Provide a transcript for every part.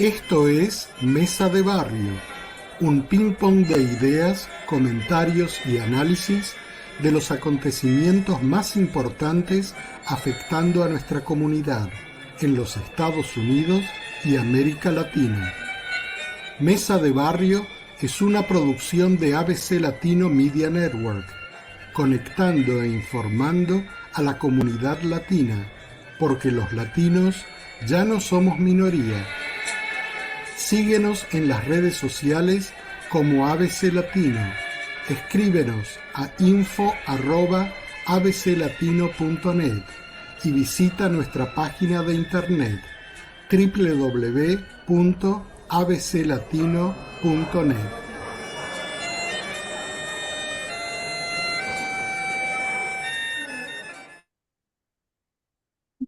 Esto es Mesa de Barrio, un ping-pong de ideas, comentarios y análisis de los acontecimientos más importantes afectando a nuestra comunidad en los Estados Unidos y América Latina. Mesa de Barrio es una producción de ABC Latino Media Network, conectando e informando a la comunidad latina, porque los latinos ya no somos minoría. Síguenos en las redes sociales como ABC Latino. Escríbenos a info@abclatino.net y visita nuestra página de internet www.abclatino.net.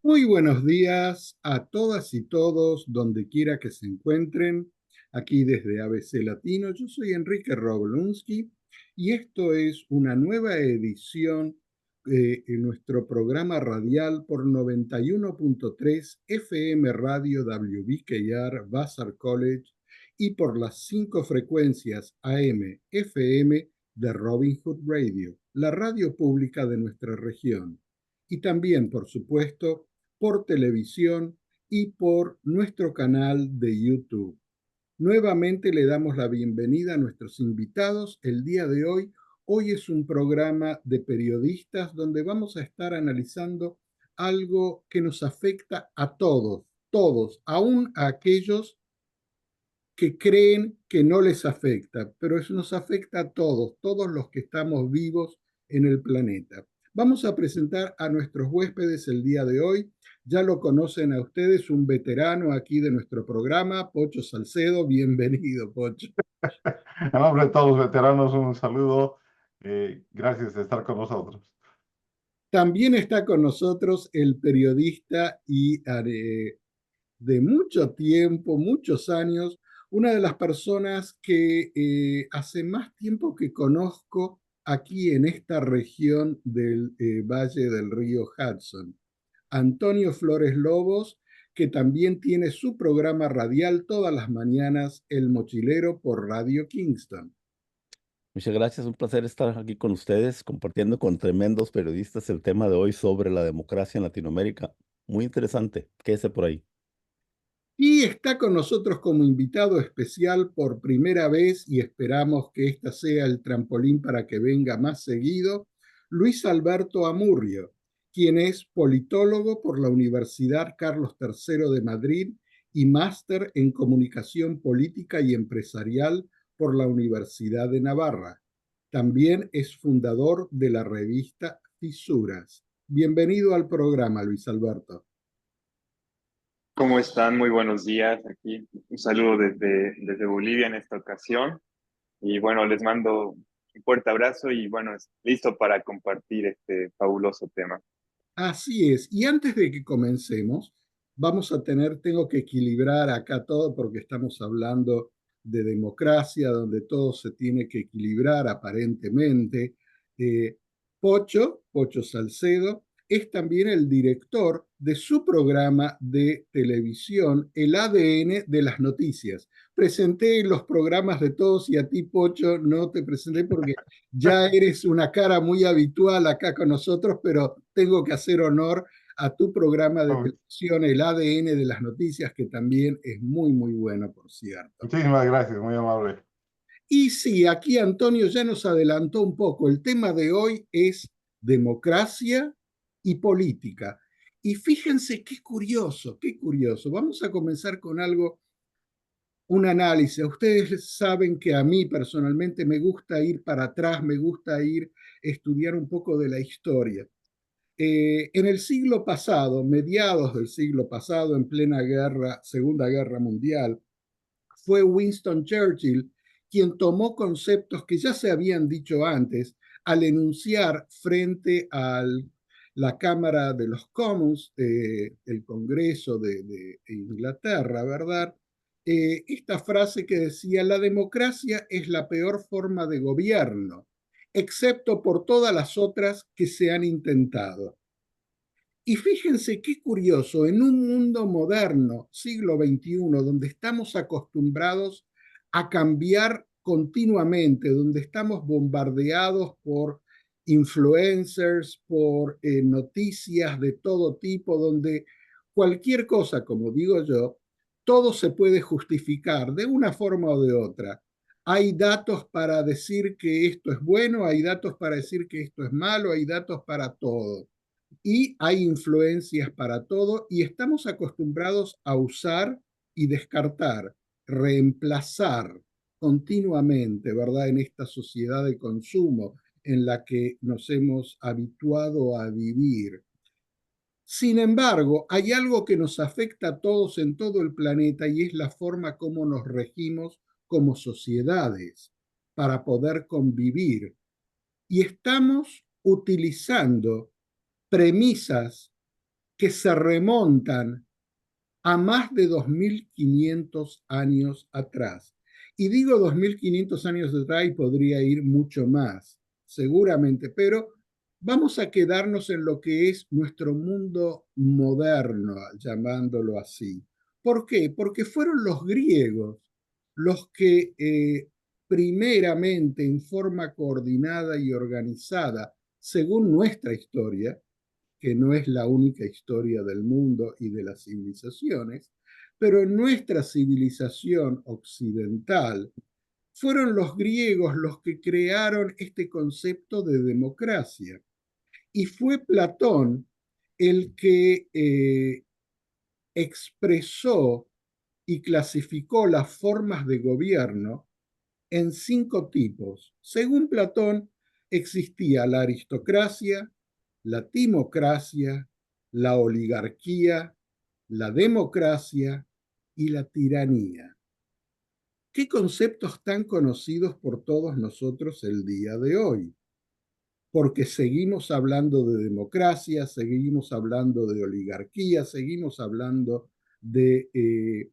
Muy buenos días a todas y todos, donde quiera que se encuentren, aquí desde ABC Latino. Yo soy Enrique Roblonsky y esto es una nueva edición en nuestro programa radial por 91.3 FM Radio WBKR Vassar College y por las 5 frecuencias AM, FM de Robin Hood Radio, la radio pública de nuestra región. Y también, por supuesto, por televisión y por nuestro canal de YouTube. Nuevamente le damos la bienvenida a nuestros invitados el día de hoy. Hoy es un programa de periodistas donde vamos a estar analizando algo que nos afecta a todos, aún a aquellos que creen que no les afecta, pero eso nos afecta a todos los que estamos vivos en el planeta. Vamos a presentar a nuestros huéspedes el día de hoy. Ya lo conocen a ustedes, un veterano aquí de nuestro programa, Pocho Salcedo. Bienvenido, Pocho. En nombre de todos los veteranos, un saludo. Gracias de estar con nosotros. También está con nosotros el periodista y de mucho tiempo, muchos años, una de las personas que hace más tiempo que conozco aquí en esta región del Valle del Río Hudson. Antonio Flores Lobos, que también tiene su programa radial todas las mañanas, El Mochilero por Radio Kingston. Muchas gracias, un placer estar aquí con ustedes, compartiendo con tremendos periodistas el tema de hoy sobre la democracia en Latinoamérica. Muy interesante, quédese por ahí. Y está con nosotros como invitado especial por primera vez, y esperamos que esta sea el trampolín para que venga más seguido, Luis Alberto Amurrio, quien es politólogo por la Universidad Carlos III de Madrid y máster en comunicación política y empresarial por la Universidad de Navarra. También es fundador de la revista Fisuras. Bienvenido al programa, Luis Alberto. ¿Cómo están? Muy buenos días. Aquí un saludo desde Bolivia en esta ocasión. Y bueno, les mando un fuerte abrazo y bueno, listo para compartir este fabuloso tema. Así es. Y antes de que comencemos, tengo que equilibrar acá todo porque estamos hablando de democracia, donde todo se tiene que equilibrar aparentemente. Eh, Pocho Salcedo, es también el director de su programa de televisión, El ADN de las Noticias. Presenté los programas de todos y a ti, Pocho, no te presenté porque ya eres una cara muy habitual acá con nosotros, pero tengo que hacer honor a tu programa de televisión, El ADN de las Noticias, que también es muy, muy bueno, por cierto. Muchísimas gracias, muy amable. Y sí, aquí Antonio ya nos adelantó un poco. El tema de hoy es democracia y política. Y fíjense qué curioso, qué curioso. Vamos a comenzar con algo, un análisis. Ustedes saben que a mí personalmente me gusta ir para atrás, me gusta estudiar un poco de la historia. En el siglo pasado, mediados del siglo pasado, en plena guerra, Segunda Guerra Mundial, fue Winston Churchill quien tomó conceptos que ya se habían dicho antes al enunciar frente a la Cámara de los Commons, el Congreso de Inglaterra, ¿verdad? Esta frase que decía: la democracia es la peor forma de gobierno, excepto por todas las otras que se han intentado. Y fíjense qué curioso, en un mundo moderno, siglo XXI, donde estamos acostumbrados a cambiar continuamente, donde estamos bombardeados por influencers, por noticias de todo tipo, donde cualquier cosa, como digo yo, todo se puede justificar de una forma o de otra. Hay datos para decir que esto es bueno, hay datos para decir que esto es malo, hay datos para todo y hay influencias para todo y estamos acostumbrados a usar y descartar, reemplazar continuamente, ¿verdad? En esta sociedad de consumo en la que nos hemos habituado a vivir. Sin embargo, hay algo que nos afecta a todos en todo el planeta y es la forma como nos regimos como sociedades para poder convivir. Y estamos utilizando premisas que se remontan a más de 2500 años atrás. Y digo 2500 años atrás y podría ir mucho más, seguramente, pero vamos a quedarnos en lo que es nuestro mundo moderno, llamándolo así. ¿Por qué? Porque fueron los griegos los que primeramente en forma coordinada y organizada, según nuestra historia, que no es la única historia del mundo y de las civilizaciones, pero en nuestra civilización occidental fueron los griegos los que crearon este concepto de democracia. Y fue Platón el que expresó y clasificó las formas de gobierno en 5 tipos. Según Platón, existía la aristocracia, la timocracia, la oligarquía, la democracia y la tiranía. ¿Qué conceptos tan conocidos por todos nosotros el día de hoy? Porque seguimos hablando de democracia, seguimos hablando de oligarquía, seguimos hablando de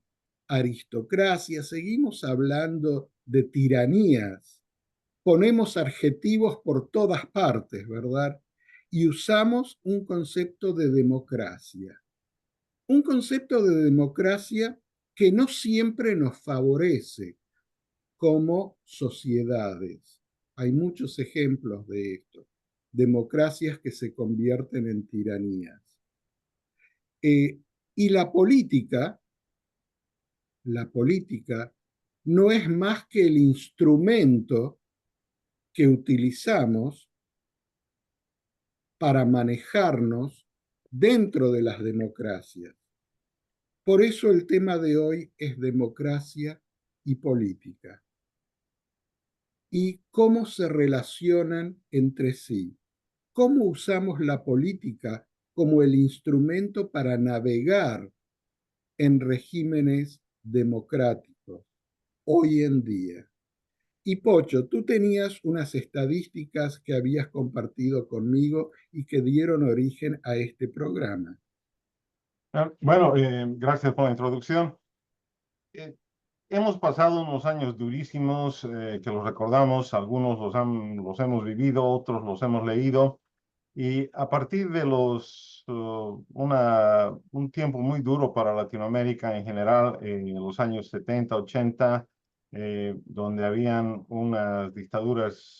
aristocracia, seguimos hablando de tiranías. Ponemos adjetivos por todas partes, ¿verdad? Y usamos un concepto de democracia. Un concepto de democracia que no siempre nos favorece como sociedades. Hay muchos ejemplos de esto. Democracias que se convierten en tiranías. Y la política no es más que el instrumento que utilizamos para manejarnos dentro de las democracias. Por eso el tema de hoy es democracia y política. Y cómo se relacionan entre sí. Cómo usamos la política como el instrumento para navegar en regímenes democráticos hoy en día. Y Pocho, tú tenías unas estadísticas que habías compartido conmigo y que dieron origen a este programa. Bueno, gracias por la introducción. Hemos pasado unos años durísimos que los recordamos, algunos los hemos vivido, otros los hemos leído, y a partir de un tiempo muy duro para Latinoamérica en general, en los años 70, 80, donde habían unas dictaduras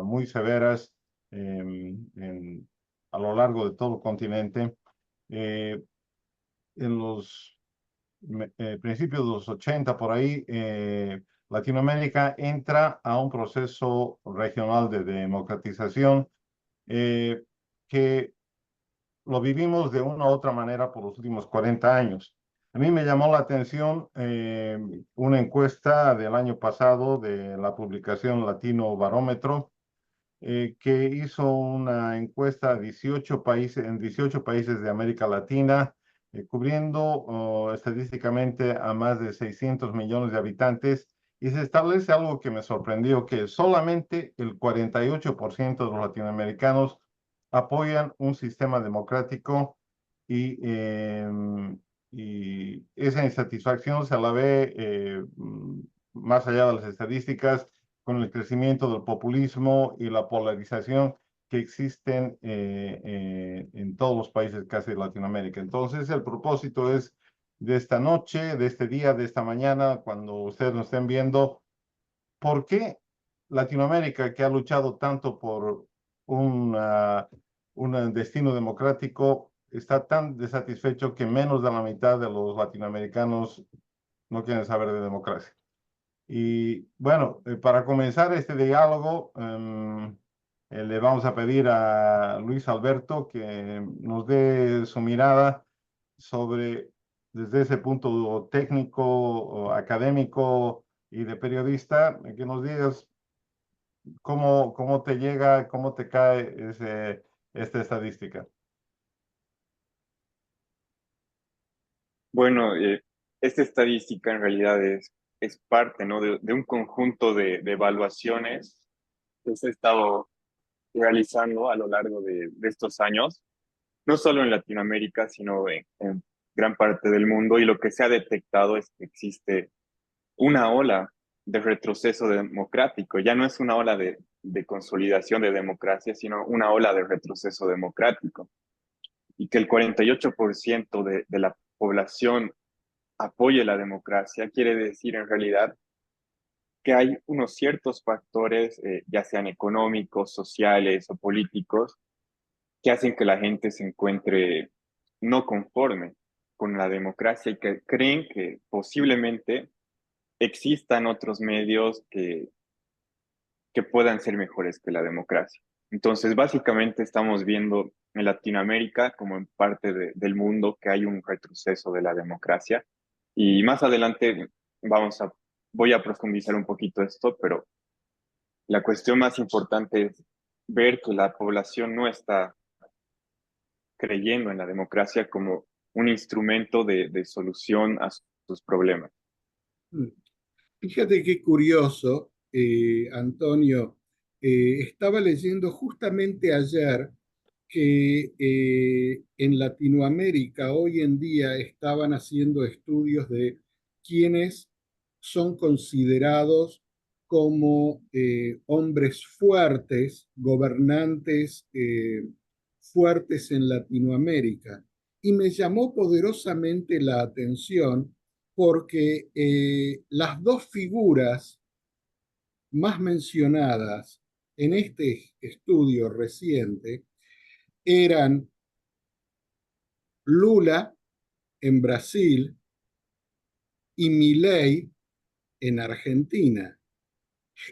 muy severas a lo largo de todo el continente. En los principios de los 80, por ahí, Latinoamérica entra a un proceso regional de democratización que lo vivimos de una u otra manera por los últimos 40 años. A mí me llamó la atención una encuesta del año pasado de la publicación Latino Barómetro, que hizo una encuesta a 18 países, en 18 países de América Latina, cubriendo estadísticamente a más de 600 millones de habitantes, y se establece algo que me sorprendió, que solamente el 48% de los latinoamericanos apoyan un sistema democrático y esa insatisfacción se la ve más allá de las estadísticas con el crecimiento del populismo y la polarización que existen en todos los países casi de Latinoamérica. Entonces, el propósito es de esta noche, de este día, de esta mañana, cuando ustedes nos estén viendo, ¿por qué Latinoamérica, que ha luchado tanto por un destino democrático, está tan desatisfecho que menos de la mitad de los latinoamericanos no quieren saber de democracia? Y bueno, para comenzar este diálogo, le vamos a pedir a Luis Alberto que nos dé su mirada sobre, desde ese punto técnico, o académico y de periodista, que nos digas cómo te llega, cómo te cae esta estadística. Bueno, esta estadística en realidad es parte, ¿no? de un conjunto de evaluaciones que se ha estado realizando a lo largo de estos años, no solo en Latinoamérica, sino en gran parte del mundo. Y lo que se ha detectado es que existe una ola de retroceso democrático. Ya no es una ola de consolidación de democracia, sino una ola de retroceso democrático. Y que el 48% de la población apoye la democracia, quiere decir en realidad que hay unos ciertos factores, ya sean económicos, sociales o políticos, que hacen que la gente se encuentre no conforme con la democracia y que creen que posiblemente existan otros medios que puedan ser mejores que la democracia. Entonces, básicamente estamos viendo en Latinoamérica, como en parte del mundo, que hay un retroceso de la democracia. Y más adelante voy a profundizar un poquito esto, pero la cuestión más importante es ver que la población no está creyendo en la democracia como un instrumento de solución a sus problemas. Mm. Fíjate qué curioso, Antonio. Estaba leyendo justamente ayer que en Latinoamérica hoy en día estaban haciendo estudios de quiénes son considerados como hombres fuertes, gobernantes fuertes en Latinoamérica. Y me llamó poderosamente la atención porque las dos figuras más mencionadas en este estudio reciente eran Lula en Brasil y Milei en Argentina.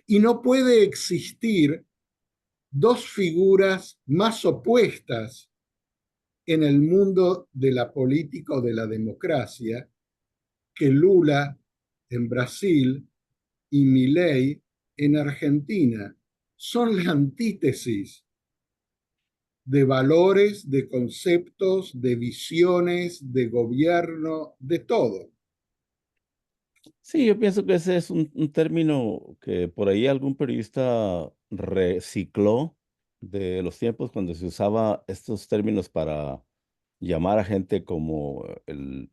Y no puede existir dos figuras más opuestas en el mundo de la política o de la democracia que Lula en Brasil y Milei en Argentina. Son la antítesis de valores, de conceptos, de visiones, de gobierno, de todo. Sí, yo pienso que ese es un término que por ahí algún periodista recicló de los tiempos cuando se usaba estos términos para llamar a gente como el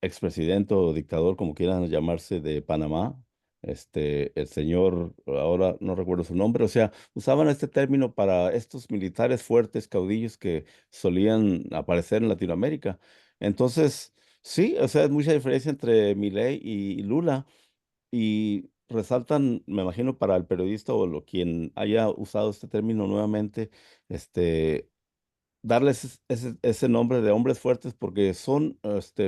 expresidente o dictador, como quieran llamarse, de Panamá, el señor, ahora no recuerdo su nombre, o sea, usaban este término para estos militares fuertes, caudillos que solían aparecer en Latinoamérica. Entonces, sí, o sea, es mucha diferencia entre Milei y Lula, y resaltan, me imagino, para el periodista o quien haya usado este término nuevamente, este darles ese nombre de hombres fuertes porque son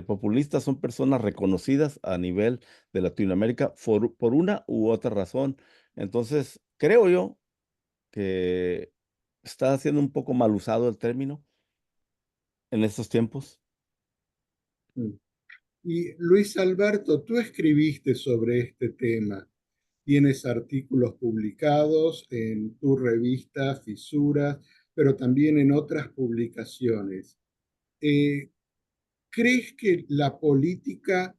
populistas, son personas reconocidas a nivel de Latinoamérica por una u otra razón. Entonces, creo yo que está siendo un poco mal usado el término en estos tiempos. Y Luis Alberto, tú escribiste sobre este tema. Tienes artículos publicados en tu revista Fisuras, pero también en otras publicaciones. Eh, ¿Crees que la política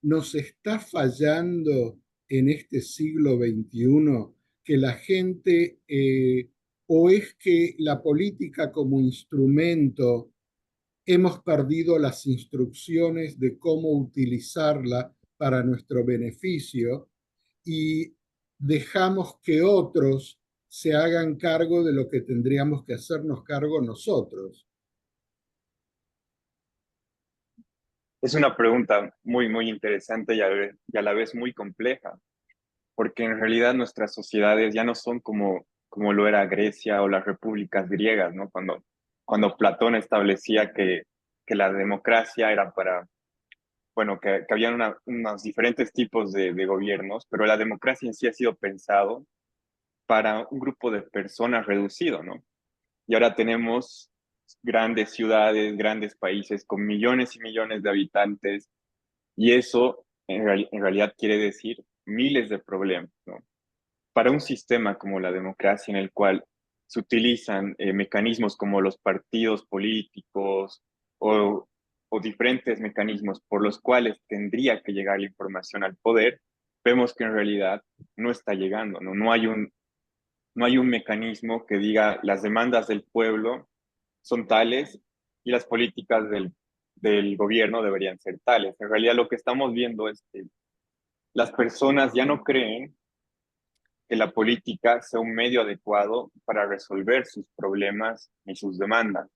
nos está fallando en este siglo XXI? Que la gente, o es que la política como instrumento, hemos perdido las instrucciones de cómo utilizarla para nuestro beneficio y dejamos que otros se hagan cargo de lo que tendríamos que hacernos cargo nosotros? Es una pregunta muy interesante y a la vez muy compleja, porque en realidad nuestras sociedades ya no son como lo era Grecia o las repúblicas griegas, ¿no? Cuando Platón establecía que la democracia era para, bueno, que había unos diferentes tipos de gobiernos, pero la democracia en sí ha sido pensado para un grupo de personas reducido, ¿no? Y ahora tenemos grandes ciudades, grandes países con millones y millones de habitantes, y eso en realidad quiere decir miles de problemas, ¿no? Para un sistema como la democracia en el cual se utilizan mecanismos como los partidos políticos o, o diferentes mecanismos por los cuales tendría que llegar la información al poder, vemos que en realidad no está llegando, ¿no? No hay un mecanismo que diga las demandas del pueblo son tales y las políticas del gobierno deberían ser tales. En realidad lo que estamos viendo es que las personas ya no creen que la política sea un medio adecuado para resolver sus problemas y sus demandas.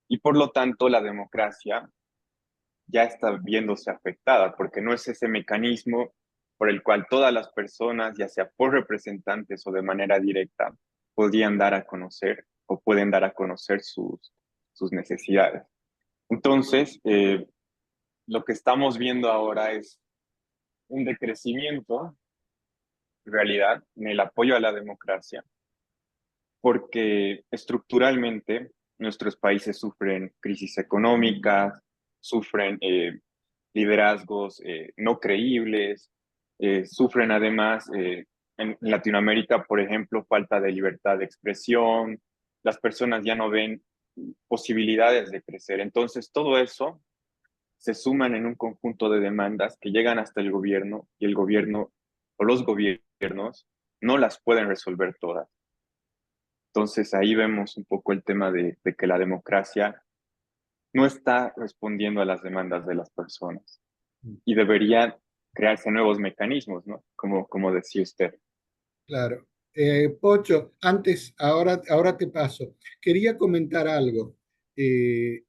Y por lo tanto, la democracia ya está viéndose afectada, porque no es ese mecanismo por el cual todas las personas, ya sea por representantes o de manera directa, podrían dar a conocer o pueden dar a conocer sus necesidades. Entonces, lo que estamos viendo ahora es un decrecimiento, en realidad, en el apoyo a la democracia, porque estructuralmente nuestros países sufren crisis económicas, sufren liderazgos no creíbles, sufren además en Latinoamérica, por ejemplo, falta de libertad de expresión, las personas ya no ven posibilidades de crecer. Entonces, todo eso se suman en un conjunto de demandas que llegan hasta el gobierno y el gobierno o los gobiernos no las pueden resolver todas. Entonces ahí vemos un poco el tema de que la democracia no está respondiendo a las demandas de las personas y debería crearse nuevos mecanismos, ¿no? Como decía usted. Claro. Pocho, ahora te paso. Quería comentar algo. Eh,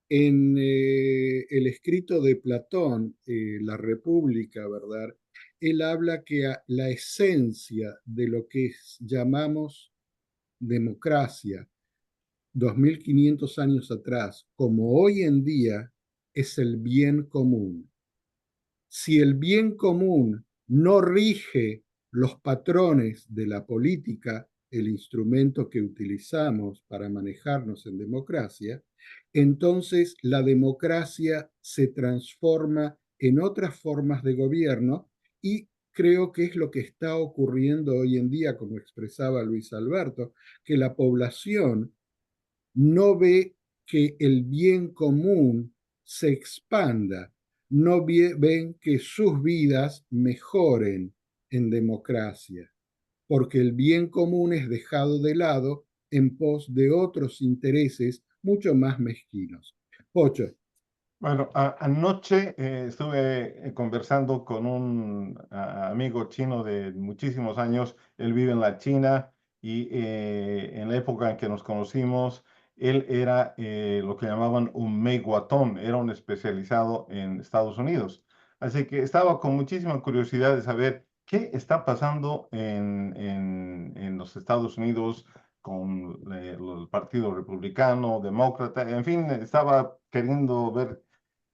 en el escrito de Platón, La República, ¿verdad? Él habla que la esencia de lo que llamamos democracia 2500 años atrás, como hoy en día, es el bien común. Si el bien común no rige los patrones de la política, el instrumento que utilizamos para manejarnos en democracia, entonces la democracia se transforma en otras formas de gobierno y creo que es lo que está ocurriendo hoy en día, como expresaba Luis Alberto, que la población no ve que el bien común se expanda, no ven que sus vidas mejoren en democracia, porque el bien común es dejado de lado en pos de otros intereses mucho más mezquinos. Pocho. Bueno, anoche estuve conversando con un amigo chino de muchísimos años. Él vive en la China y en la época en que nos conocimos, él era lo que llamaban un meiguatón, era un especializado en Estados Unidos. Así que estaba con muchísima curiosidad de saber qué está pasando en los Estados Unidos con el Partido Republicano, Demócrata, en fin, estaba queriendo ver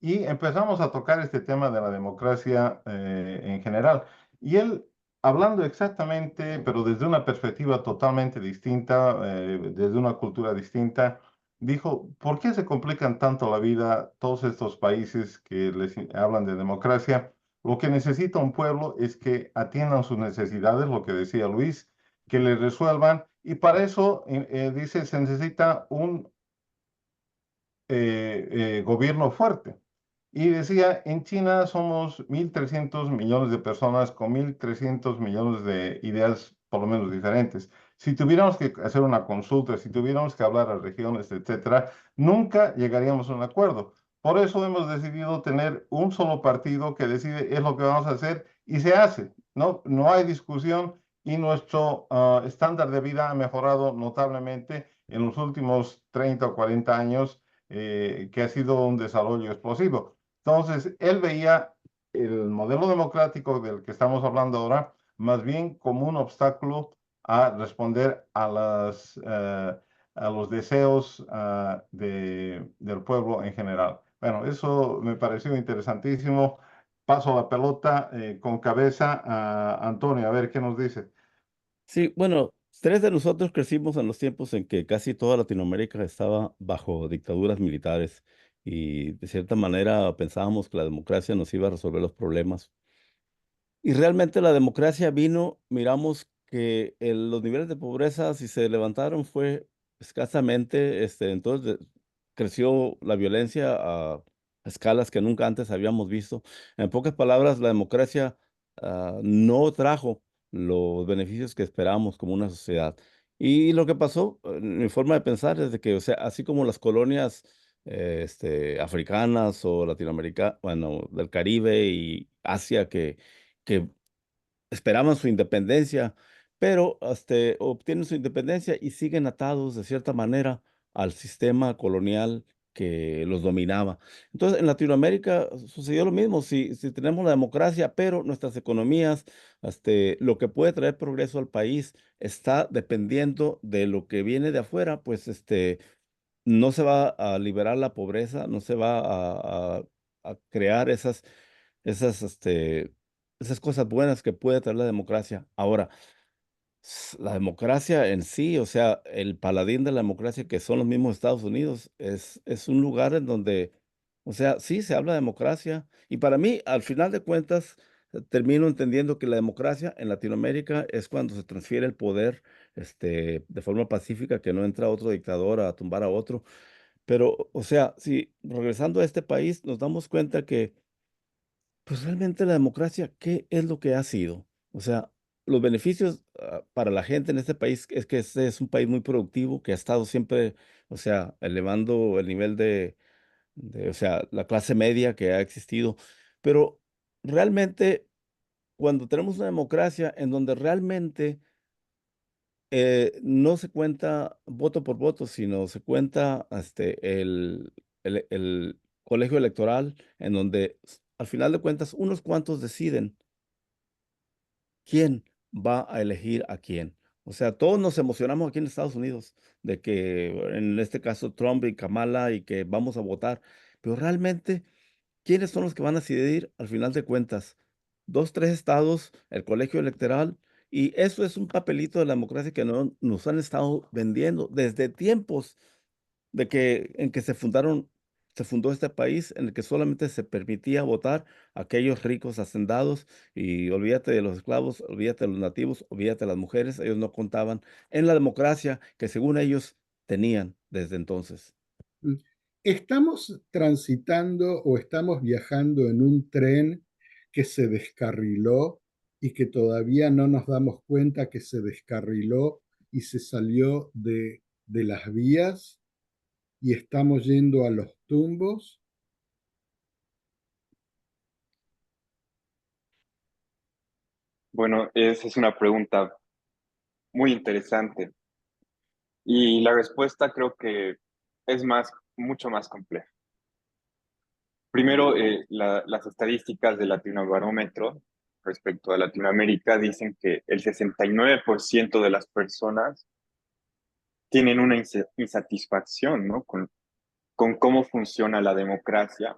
y empezamos a tocar este tema de la democracia en general. Y él, hablando exactamente, pero desde una perspectiva totalmente distinta, desde una cultura distinta, dijo, ¿por qué se complican tanto la vida todos estos países que les hablan de democracia? Lo que necesita un pueblo es que atiendan sus necesidades, lo que decía Luis, que les resuelvan, y para eso, dice, se necesita un gobierno fuerte. Y decía, en China somos 1.300 millones de personas con 1.300 millones de ideas por lo menos diferentes. Si tuviéramos que hacer una consulta, si tuviéramos que hablar a regiones, etcétera, nunca llegaríamos a un acuerdo. Por eso hemos decidido tener un solo partido que decide es lo que vamos a hacer y se hace, ¿no? No hay discusión y nuestro estándar de vida ha mejorado notablemente en los últimos 30 o 40 años, que ha sido un desarrollo explosivo. Entonces, él veía el modelo democrático del que estamos hablando ahora más bien como un obstáculo a responder a los deseos del pueblo en general. Bueno, eso me pareció interesantísimo. Paso la pelota con cabeza a Antonio, a ver qué nos dice. Sí, bueno, tres de nosotros crecimos en los tiempos en que casi toda Latinoamérica estaba bajo dictaduras militares y de cierta manera pensábamos que la democracia nos iba a resolver los problemas. Y realmente la democracia vino, miramos que los niveles de pobreza, si se levantaron, fue escasamente, entonces creció la violencia a escalas que nunca antes habíamos visto. En pocas palabras, la democracia no trajo los beneficios que esperábamos como una sociedad. Y lo que pasó, mi forma de pensar es de que, o sea, así como las colonias africanas o latinoamericanas, bueno, del Caribe y Asia que esperaban su independencia, pero obtienen su independencia y siguen atados de cierta manera al sistema colonial que los dominaba. Entonces, en Latinoamérica sucedió lo mismo. Si tenemos la democracia, pero nuestras economías, lo que puede traer progreso al país está dependiendo de lo que viene de afuera, pues no se va a liberar la pobreza, no se va a crear esas, esas cosas buenas que puede traer la democracia. Ahora, la democracia en sí, o sea, el paladín de la democracia, que son los mismos Estados Unidos, es un lugar en donde, o sea, sí se habla de democracia. Y para mí, al final de cuentas, termino entendiendo que la democracia en Latinoamérica es cuando se transfiere el poder, de forma pacífica, que no entra otro dictador a tumbar a otro. Pero, o sea, si regresando a este país, nos damos cuenta que pues realmente la democracia, ¿qué es lo que ha sido? O sea, los beneficios para la gente en este país es que este es un país muy productivo, que ha estado siempre, o sea, elevando el nivel o sea, la clase media que ha existido. Pero realmente, cuando tenemos una democracia en donde realmente no se cuenta voto por voto, sino se cuenta el colegio electoral, en donde al final de cuentas unos cuantos deciden quién va a elegir a quién. O sea, todos nos emocionamos aquí en Estados Unidos de que en este caso Trump y Kamala y que vamos a votar, pero realmente, ¿quiénes son los que van a decidir al final de cuentas? Dos, tres estados, el colegio electoral, y eso es un papelito de la democracia que no, nos han estado vendiendo desde tiempos en que se fundó este país, en el que solamente se permitía votar a aquellos ricos hacendados, y olvídate de los esclavos, olvídate de los nativos, olvídate de las mujeres, ellos no contaban en la democracia que según ellos tenían desde entonces. Estamos transitando o estamos viajando en un tren que se descarriló y que todavía no nos damos cuenta que se descarriló y se salió de las vías y estamos yendo a los tumbos. Bueno, esa es una pregunta muy interesante y la respuesta creo que es mucho más compleja. Primero, las estadísticas del Latinobarómetro respecto a Latinoamérica dicen que el 69% de las personas tienen una insatisfacción, ¿no? con cómo funciona la democracia,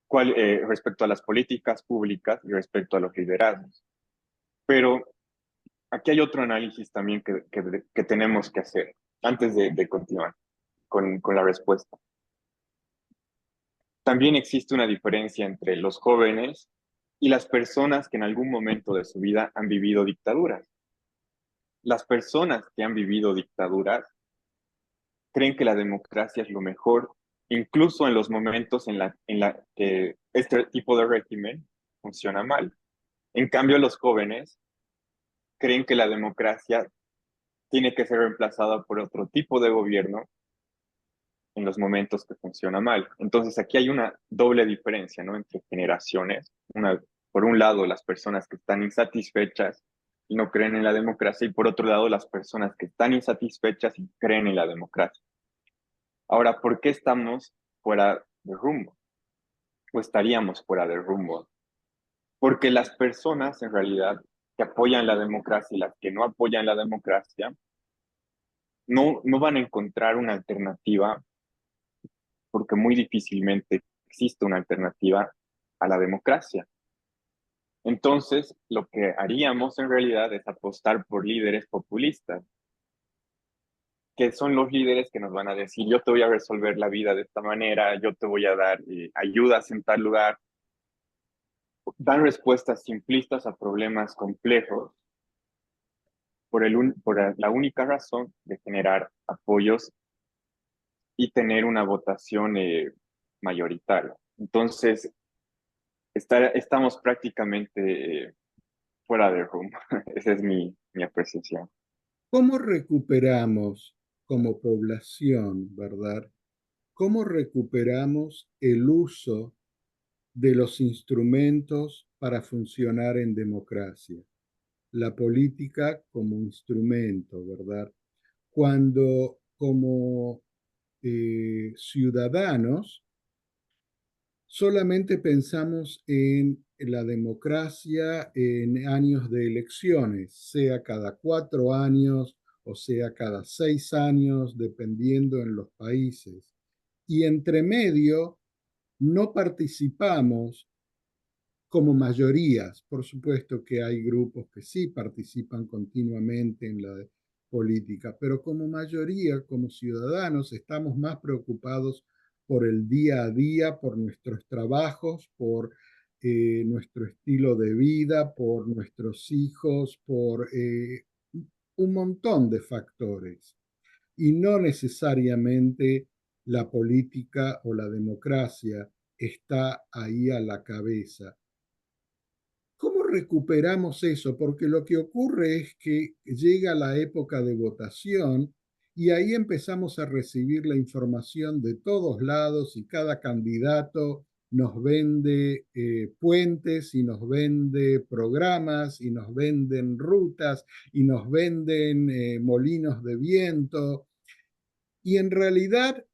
respecto a las políticas públicas y respecto a los liderazgos. Pero aquí hay otro análisis también que tenemos que hacer antes de continuar con la respuesta. También existe una diferencia entre los jóvenes y las personas que en algún momento de su vida han vivido dictaduras. Las personas que han vivido dictaduras creen que la democracia es lo mejor, incluso en los momentos en la que este tipo de régimen funciona mal. En cambio, los jóvenes creen que la democracia tiene que ser reemplazada por otro tipo de gobierno en los momentos que funciona mal. Entonces, aquí hay una doble diferencia, ¿no? Entre generaciones. Por un lado, las personas que están insatisfechas y no creen en la democracia, y por otro lado las personas que están insatisfechas y creen en la democracia. Ahora, ¿por qué estamos fuera de rumbo? O estaríamos fuera de rumbo. Porque las personas en realidad que apoyan la democracia y las que no apoyan la democracia no van a encontrar una alternativa, porque muy difícilmente existe una alternativa a la democracia. Entonces, lo que haríamos en realidad es apostar por líderes populistas, que son los líderes que nos van a decir, yo te voy a resolver la vida de esta manera, yo te voy a dar ayudas en tal lugar. Dan respuestas simplistas a problemas complejos por la única razón de generar apoyos y tener una votación mayoritaria. Entonces, estamos prácticamente fuera de rumbo. Esa es mi apreciación. ¿Cómo recuperamos como población, verdad? ¿Cómo recuperamos el uso de los instrumentos para funcionar en democracia? La política como instrumento, ¿verdad? Cuando como ciudadanos solamente pensamos en la democracia en años de elecciones, sea cada 4 años o sea cada 6 años, dependiendo en los países. Y entre medio no participamos como mayorías. Por supuesto que hay grupos que sí participan continuamente en la política, pero como mayoría, como ciudadanos, estamos más preocupados por el día a día, por nuestros trabajos, por nuestro estilo de vida, por nuestros hijos, por un montón de factores. Y no necesariamente la política o la democracia está ahí a la cabeza. ¿Cómo recuperamos eso? Porque lo que ocurre es que llega la época de votación y ahí empezamos a recibir la información de todos lados y cada candidato nos vende puentes y nos vende programas y nos venden rutas y nos venden molinos de viento. Y en realidad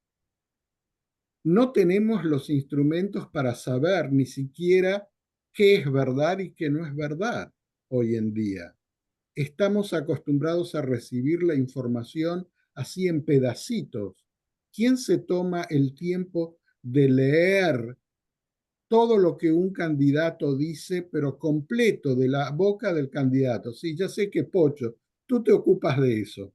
no tenemos los instrumentos para saber ni siquiera qué es verdad y qué no es verdad hoy en día. Estamos acostumbrados a recibir la información así en pedacitos. ¿Quién se toma el tiempo de leer todo lo que un candidato dice, pero completo de la boca del candidato? Sí, ya sé que Pocho, tú te ocupas de eso,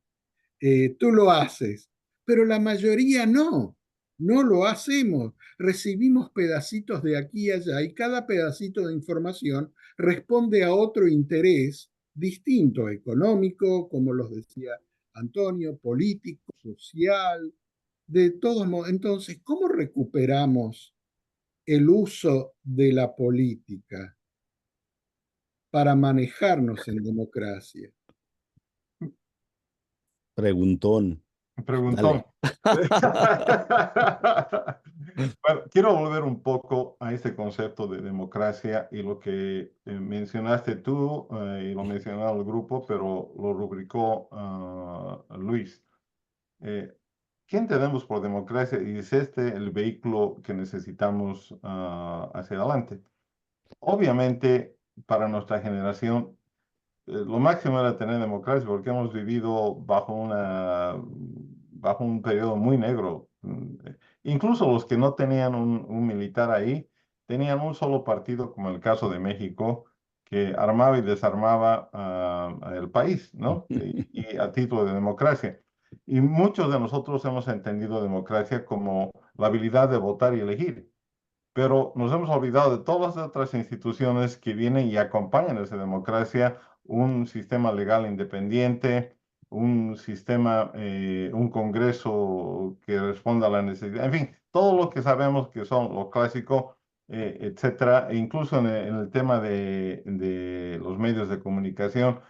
tú lo haces, pero la mayoría no lo hacemos. Recibimos pedacitos de aquí y allá y cada pedacito de información responde a otro interés distinto, económico, como los decía Antonio, político, social, de todos modos. Entonces, ¿cómo recuperamos el uso de la política para manejarnos en democracia? Preguntón. Preguntón. Dale. Bueno, quiero volver un poco a este concepto de democracia y lo que mencionaste tú y lo mencionó el grupo, pero lo rubricó Luis. ¿Qué entendemos por democracia? Y es este el vehículo que necesitamos hacia adelante. Obviamente, para nuestra generación, lo máximo era tener democracia porque hemos vivido bajo un periodo muy negro. Incluso los que no tenían un militar ahí, tenían un solo partido, como el caso de México, que armaba y desarmaba el país, ¿no? Y a título de democracia. Y muchos de nosotros hemos entendido democracia como la habilidad de votar y elegir, pero nos hemos olvidado de todas las otras instituciones que vienen y acompañan a esa democracia, un sistema legal independiente, un sistema, un Congreso que responda a la necesidad, en fin, todo lo que sabemos que son lo clásico, etcétera, e incluso en el tema de los medios de comunicación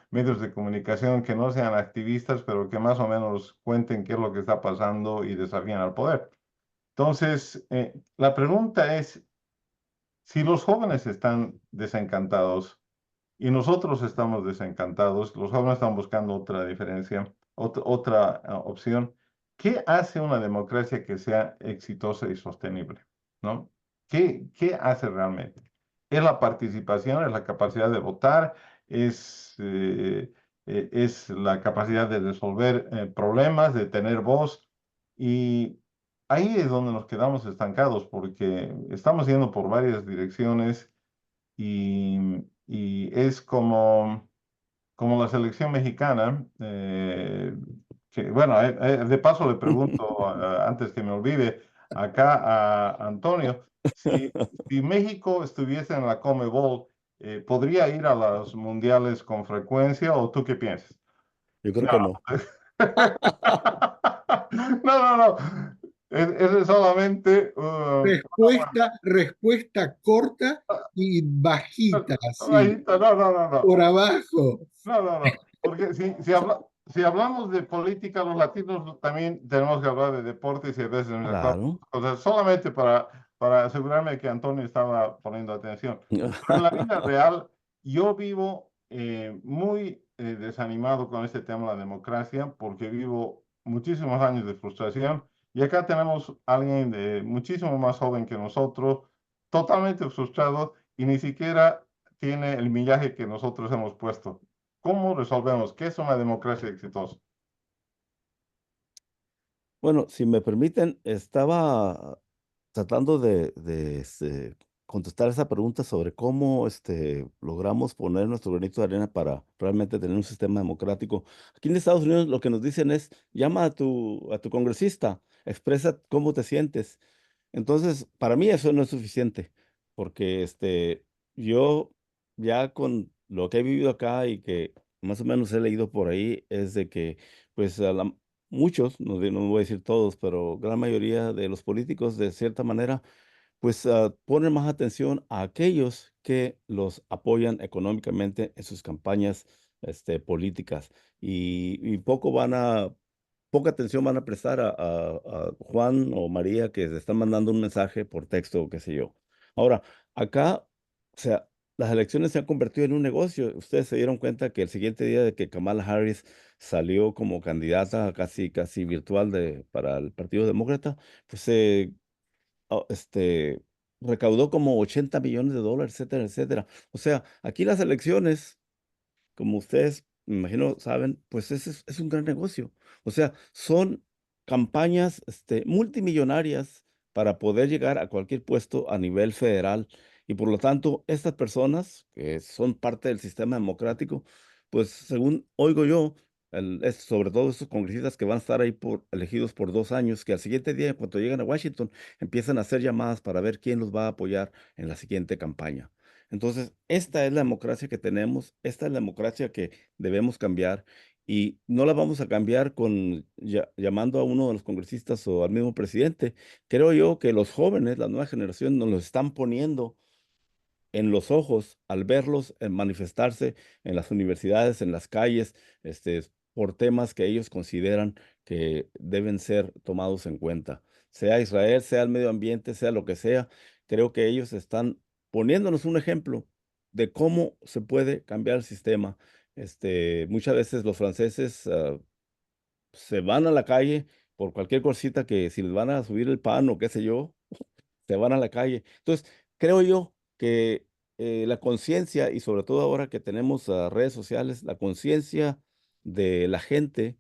que no sean activistas, pero que más o menos cuenten qué es lo que está pasando y desafían al poder. Entonces, la pregunta es, si los jóvenes están desencantados, y nosotros estamos desencantados, los jóvenes están buscando otra diferencia, otra opción. ¿Qué hace una democracia que sea exitosa y sostenible? ¿No? ¿Qué hace realmente? Es la participación, es la capacidad de votar, es la capacidad de resolver problemas, de tener voz. Y ahí es donde nos quedamos estancados, porque estamos yendo por varias direcciones y es como la selección mexicana, que bueno, de paso le pregunto, antes que me olvide, acá a Antonio, si México estuviese en la Conmebol, ¿podría ir a los mundiales con frecuencia o tú qué piensas? Yo creo No. que no. No, no, no. Eso es solamente Respuesta corta y bajita, así, no, no, no, no. por abajo. No, no, no, porque si hablamos de política, los latinos también tenemos que hablar de deportes y a veces nos aclaramos Claro. cosas, solamente para asegurarme que Antonio estaba poniendo atención. Pero en la vida real, yo vivo muy desanimado con este tema de la democracia porque vivo muchísimos años de frustración y acá tenemos a alguien de muchísimo más joven que nosotros, totalmente frustrado y ni siquiera tiene el millaje que nosotros hemos puesto. ¿Cómo resolvemos? ¿Qué es una democracia exitosa? Bueno, si me permiten, estaba tratando contestar esa pregunta sobre cómo logramos poner nuestro granito de arena para realmente tener un sistema democrático. Aquí en Estados Unidos lo que nos dicen es, llama a tu congresista, expresa cómo te sientes. Entonces, para mí eso no es suficiente, porque yo ya con lo que he vivido acá y que más o menos he leído por ahí, es de que pues muchos, no voy a decir todos, pero gran mayoría de los políticos de cierta manera pues ponen más atención a aquellos que los apoyan económicamente en sus campañas políticas y poca atención van a prestar a Juan o María que se están mandando un mensaje por texto o qué sé yo. Ahora, acá, o sea, las elecciones se han convertido en un negocio. Ustedes se dieron cuenta que el siguiente día de que Kamala Harris salió como candidata casi virtual para el Partido Demócrata, pues oh, recaudó como 80 millones de dólares, etcétera, etcétera. O sea, aquí las elecciones, como ustedes, me imagino, saben, pues ese es un gran negocio. O sea, son campañas, multimillonarias para poder llegar a cualquier puesto a nivel federal. Y por lo tanto, estas personas que son parte del sistema democrático, pues según oigo yo, sobre todo estos congresistas que van a estar ahí elegidos por 2 años, que al siguiente día, cuando lleguen a Washington, empiezan a hacer llamadas para ver quién los va a apoyar en la siguiente campaña. Entonces, esta es la democracia que tenemos, esta es la democracia que debemos cambiar y no la vamos a cambiar con llamando a uno de los congresistas o al mismo presidente. Creo yo que los jóvenes, la nueva generación, nos lo están poniendo en los ojos al verlos manifestarse en las universidades, en las calles, por temas que ellos consideran que deben ser tomados en cuenta. Sea Israel, sea el medio ambiente, sea lo que sea, creo que ellos están poniéndonos un ejemplo de cómo se puede cambiar el sistema. Muchas veces los franceses se van a la calle por cualquier cosita que si les van a subir el pan o qué sé yo, se van a la calle. Entonces, creo yo que la conciencia, y sobre todo ahora que tenemos redes sociales, la conciencia de la gente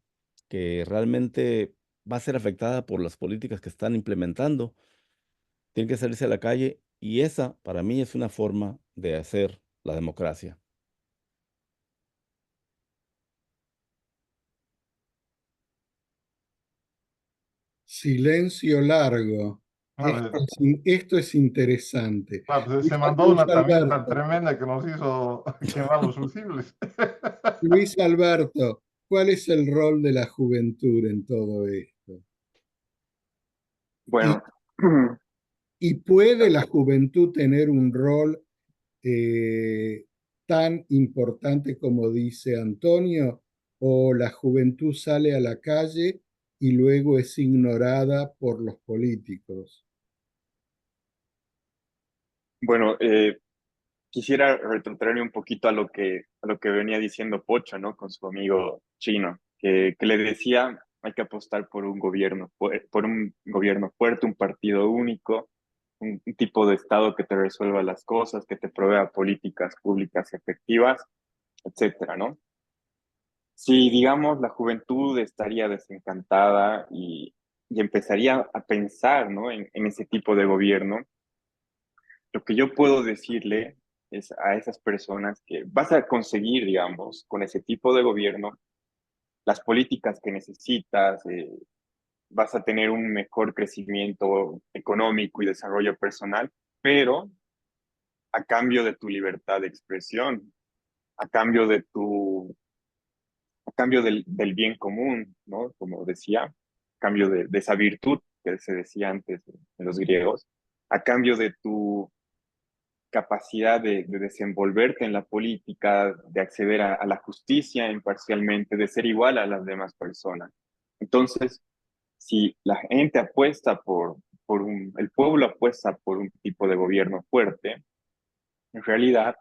que realmente va a ser afectada por las políticas que están implementando, tiene que salirse a la calle y esa para mí es una forma de hacer la democracia. Silencio largo. A ver, Esto es interesante. pues, se mandó Luis una también tan Alberto, tremenda que nos hizo quemar los fusibles. Luis Alberto, ¿cuál es el rol de la juventud en todo esto? ¿Y, Bueno, y puede la juventud tener un rol eh, tan importante como dice Antonio, o la juventud sale a la calle y luego es ignorada por los políticos? bueno, quisiera retrotraerme un poquito a lo que venía diciendo Pocho, ¿no? Con su amigo chino, que le decía, hay que apostar por un gobierno, por un gobierno fuerte, un partido único, un tipo de Estado que te resuelva las cosas, que te provea políticas públicas efectivas, etcétera, ¿no? Si, digamos, la juventud estaría desencantada y empezaría a pensar, ¿no? En ese tipo de gobierno, lo que yo puedo decirle es a esas personas que vas a conseguir, digamos, con ese tipo de gobierno, las políticas que necesitas, vas a tener un mejor crecimiento económico y desarrollo personal, pero a cambio de tu libertad de expresión, a cambio de a cambio del bien común, ¿no? Como decía, a cambio de esa virtud que se decía antes en los griegos, a cambio de tu capacidad de desenvolverte en la política, de acceder a la justicia imparcialmente, de ser igual a las demás personas. Entonces, si la gente apuesta el pueblo apuesta por un tipo de gobierno fuerte, en realidad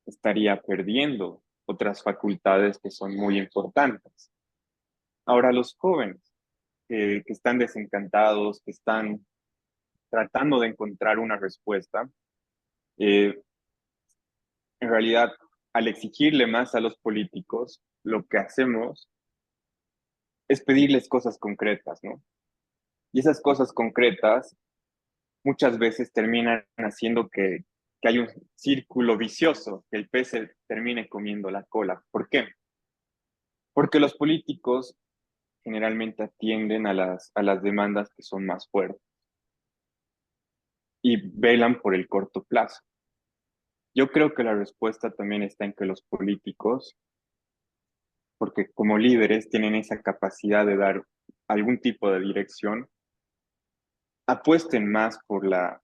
estaría perdiendo otras facultades que son muy importantes. Ahora, los jóvenes que están desencantados, que están tratando de encontrar una respuesta, eh, en realidad, al exigirle más a los políticos, lo que hacemos es pedirles cosas concretas, ¿no? Y esas cosas concretas muchas veces terminan haciendo que hay un círculo vicioso, que el pez se termine comiendo la cola. ¿Por qué? Porque los políticos generalmente atienden a las demandas que son más fuertes y velan por el corto plazo. Yo creo que la respuesta también está en que los políticos, porque como líderes tienen esa capacidad de dar algún tipo de dirección, apuesten más por la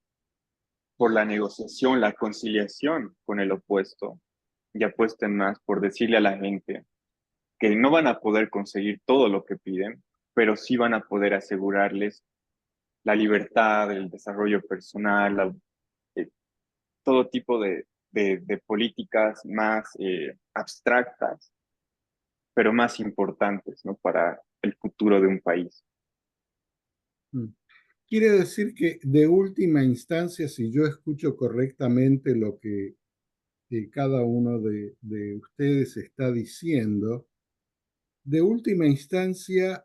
negociación, la conciliación con el opuesto y apuesten más por decirle a la gente que no van a poder conseguir todo lo que piden, pero sí van a poder asegurarles la libertad, el desarrollo personal, eh, todo tipo de políticas más abstractas, pero más importantes, ¿no? Para el futuro de un país. Mm. Quiere decir que de última instancia, si yo escucho correctamente lo que cada uno de ustedes está diciendo, de última instancia,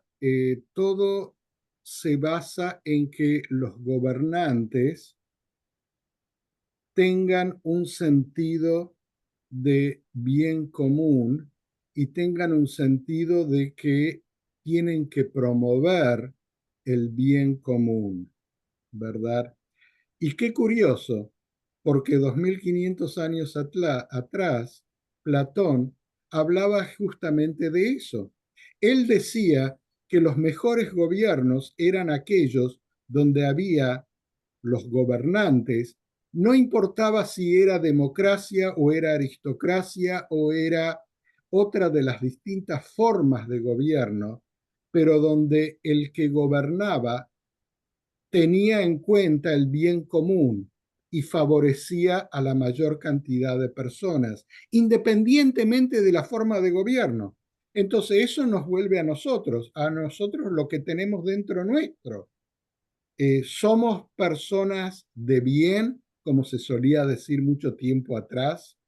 todo se basa en que los gobernantes tengan un sentido de bien común y tengan un sentido de que tienen que promover el bien común, ¿verdad? Y qué curioso, porque 2500 años atrás, Platón hablaba justamente de eso. Él decía que los mejores gobiernos eran aquellos donde había los gobernantes, no importaba si era democracia o era aristocracia o era otra de las distintas formas de gobierno, pero donde el que gobernaba tenía en cuenta el bien común y favorecía a la mayor cantidad de personas, independientemente de la forma de gobierno. Entonces eso nos vuelve a nosotros lo que tenemos dentro nuestro. Somos personas de bien, como se solía decir mucho tiempo atrás,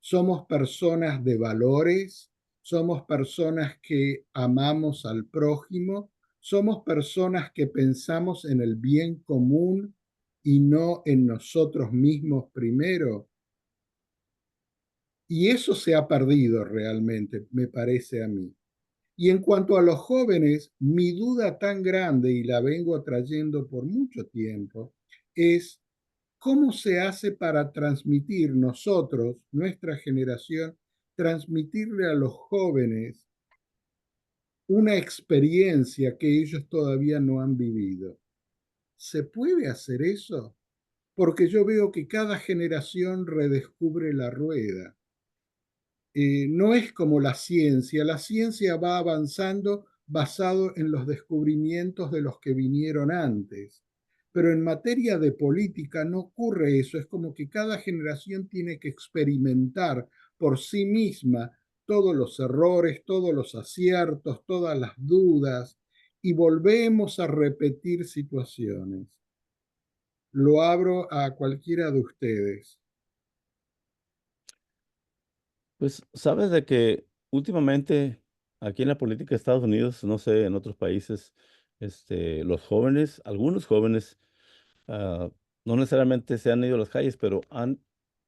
somos personas de valores, somos personas que amamos al prójimo, somos personas que pensamos en el bien común y no en nosotros mismos primero. Y eso se ha perdido realmente, me parece a mí. Y en cuanto a los jóvenes, mi duda tan grande, y la vengo trayendo por mucho tiempo, es ¿cómo se hace para transmitir nosotros, nuestra generación, transmitirle a los jóvenes una experiencia que ellos todavía no han vivido? ¿Se puede hacer eso? Porque yo veo que cada generación redescubre la rueda. No es como la ciencia va avanzando basado en los descubrimientos de los que vinieron antes, Pero en materia de política no ocurre eso, es como que cada generación tiene que experimentar por sí misma todos los errores, todos los aciertos, todas las dudas, y volvemos a repetir situaciones. Lo abro a cualquiera de ustedes. Pues sabes de que últimamente aquí en la política de Estados Unidos, no sé, en otros países, los jóvenes, algunos jóvenes, ah, no necesariamente se han ido a las calles, pero han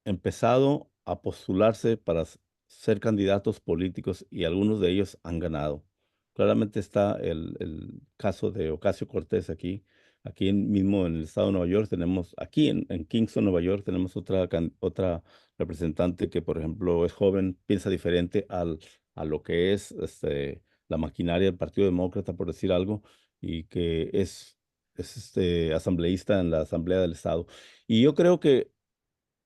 empezado a postularse para ser candidatos políticos y algunos de ellos han ganado. Claramente está el caso de Ocasio Cortés aquí. Mismo en el estado de Nueva York tenemos, aquí en Kingston, Nueva York, tenemos otra representante que, por ejemplo, es joven, piensa diferente a lo que es la maquinaria del Partido Demócrata, por decir algo, y que es asambleísta en la Asamblea del Estado. Y yo creo que